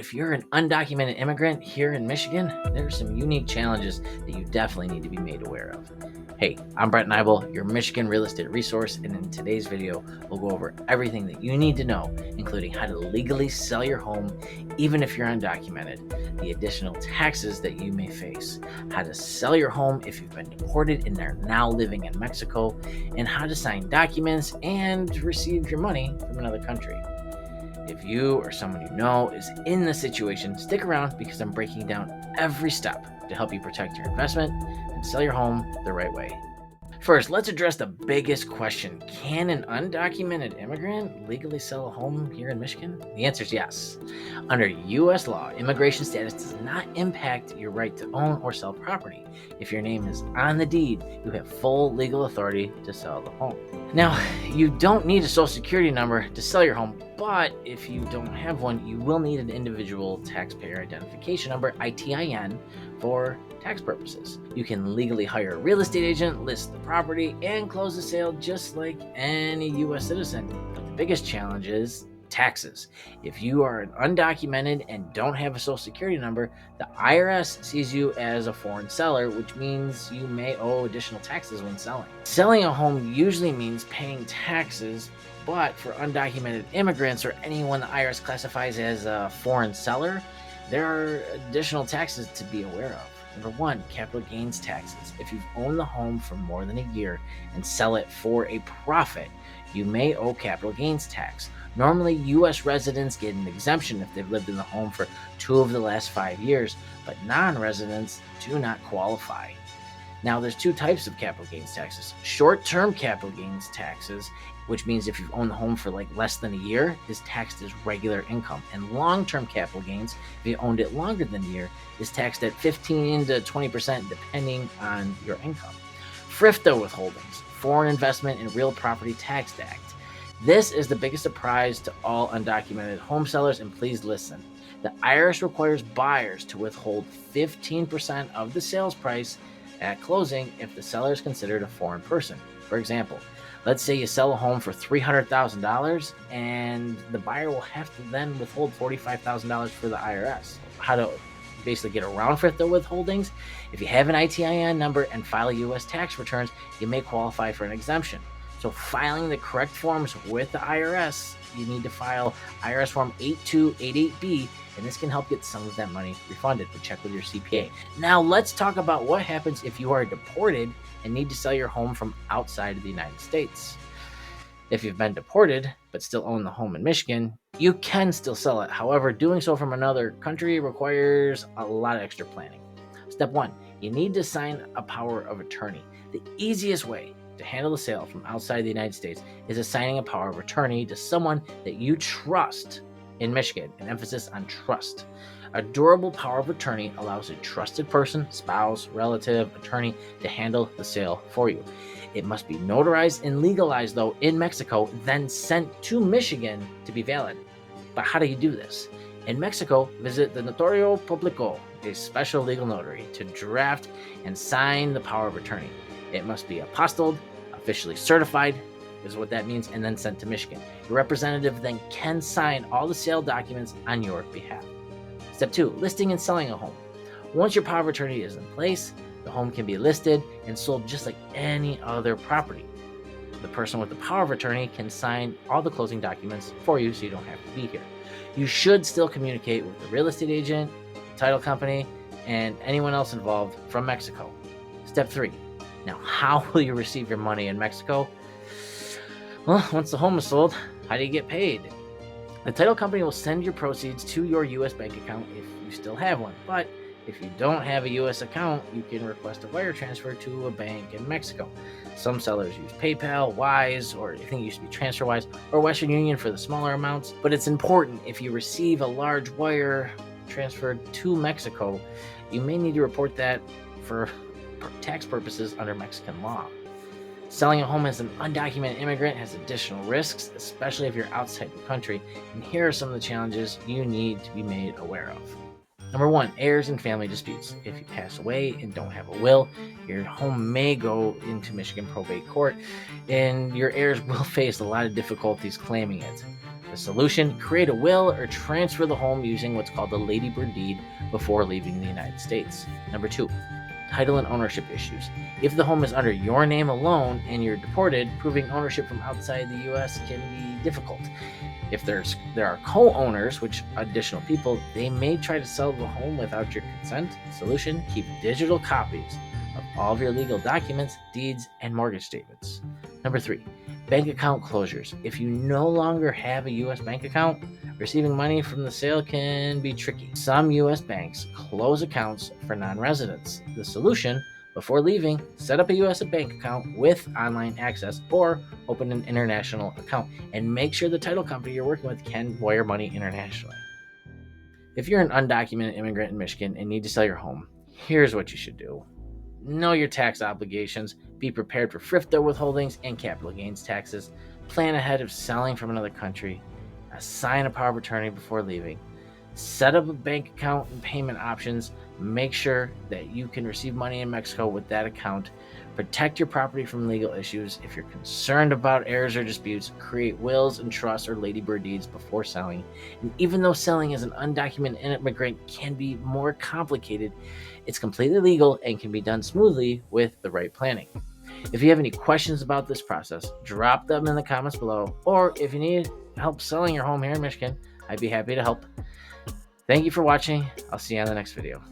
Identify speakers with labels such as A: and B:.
A: If you're an undocumented immigrant here in Michigan, there are some unique challenges that you definitely need to be made aware of. Hey, I'm Brett Knybel, your Michigan real estate resource, and in today's video, we'll go over everything that you need to know, including how to legally sell your home, even if you're undocumented, the additional taxes that you may face, how to sell your home if you've been deported and are now living in Mexico, and how to sign documents and receive your money from another country. If you or someone you know is in this situation, stick around because I'm breaking down every step to help you protect your investment and sell your home the right way. First, let's address the biggest question. Can an undocumented immigrant legally sell a home here in Michigan? The answer is yes. Under U.S. law, immigration status does not impact your right to own or sell property. If your name is on the deed, you have full legal authority to sell the home. Now, you don't need a social security number to sell your home, but if you don't have one, you will need an individual taxpayer identification number, ITIN, for tax purposes. You can legally hire a real estate agent, list the property, and close the sale just like any U.S. citizen. But the biggest challenge is taxes. If you are undocumented and don't have a social security number, the IRS sees you as a foreign seller, which means you may owe additional taxes when selling. Selling a home usually means paying taxes, but for undocumented immigrants or anyone the IRS classifies as a foreign seller, there are additional taxes to be aware of. Number one, capital gains taxes. If you've owned the home for more than a year and sell it for a profit, you may owe capital gains tax. Normally, U.S. residents get an exemption if they've lived in the home for 2 of the last 5 years, but non-residents do not qualify. Now, there's 2 types of capital gains taxes. Short-term capital gains taxes, which means if you've owned the home for less than a year, is taxed as regular income. And long-term capital gains, if you owned it longer than a year, is taxed at 15 to 20% depending on your income. FIRPTA withholdings, Foreign Investment in Real Property Tax Act. This is the biggest surprise to all undocumented home sellers, and please listen. The IRS requires buyers to withhold 15% of the sales price at closing if the seller is considered a foreign person. For example, let's say you sell a home for $300,000 and the buyer will have to then withhold $45,000 for the IRS. How to basically get around FIRPTA withholdings? If you have an ITIN number and file U.S. tax returns, you may qualify for an exemption. So filing the correct forms with the IRS, you need to file IRS Form 8288B, and this can help get some of that money refunded, but check with your CPA. Now let's talk about what happens if you are deported and need to sell your home from outside of the United States. If you've been deported but still own the home in Michigan, you can still sell it. However, doing so from another country requires a lot of extra planning. Step 1, you need to sign a power of attorney. The easiest way to handle the sale from outside the United States is assigning a power of attorney to someone that you trust in Michigan, an emphasis on trust. A durable power of attorney allows a trusted person, spouse, relative, attorney to handle the sale for you. It must be notarized and legalized, though, in Mexico, then sent to Michigan to be valid. But how do you do this? In Mexico, visit the Notario Público, a special legal notary, to draft and sign the power of attorney. It must be apostilled, officially certified, is what that means, and then sent to Michigan. Your representative then can sign all the sale documents on your behalf. Step 2, listing and selling a home. Once your power of attorney is in place, the home can be listed and sold just like any other property. The person with the power of attorney can sign all the closing documents for you so you don't have to be here. You should still communicate with the real estate agent, title company, and anyone else involved from Mexico. Step 3, now how will you receive your money in Mexico? Well, once the home is sold, how do you get paid? The title company will send your proceeds to your U.S. bank account if you still have one, but if you don't have a U.S. account, you can request a wire transfer to a bank in Mexico. Some sellers use PayPal, Wise, or I think it used to be TransferWise, or Western Union for the smaller amounts, but it's important if you receive a large wire transferred to Mexico, you may need to report that for tax purposes under Mexican law. Selling a home as an undocumented immigrant has additional risks, especially if you're outside the country, and here are some of the challenges you need to be made aware of. Number 1, heirs and family disputes. If you pass away and don't have a will, your home may go into Michigan probate court, and your heirs will face a lot of difficulties claiming it. The solution: create a will or transfer the home using what's called the ladybird deed before leaving the United States. Number 2, title and ownership issues. If the home is under your name alone and you're deported, proving ownership from outside the U.S. can be difficult. If there are co-owners, which additional people, they may try to sell the home without your consent. Solution: keep digital copies of all of your legal documents, deeds, and mortgage statements. Number 3, bank account closures. If you no longer have a U.S. bank account, receiving money from the sale can be tricky. Some U.S. banks close accounts for non-residents. The solution: before leaving, set up a U.S. bank account with online access or open an international account, and make sure the title company you're working with can wire money internationally. If you're an undocumented immigrant in Michigan and need to sell your home, here's what you should do. Know your tax obligations, be prepared for FIRPTA withholdings and capital gains taxes, plan ahead of selling from another country, assign a power of attorney before leaving, set up a bank account and payment options, make sure that you can receive money in Mexico with that account, protect your property from legal issues. If you're concerned about errors or disputes, create wills and trusts or ladybird deeds before selling. And even though selling as an undocumented immigrant can be more complicated, it's completely legal and can be done smoothly with the right planning. If you have any questions about this process, drop them in the comments below, or if you need help selling your home here in Michigan, I'd be happy to help. Thank you for watching. I'll see you on the next video.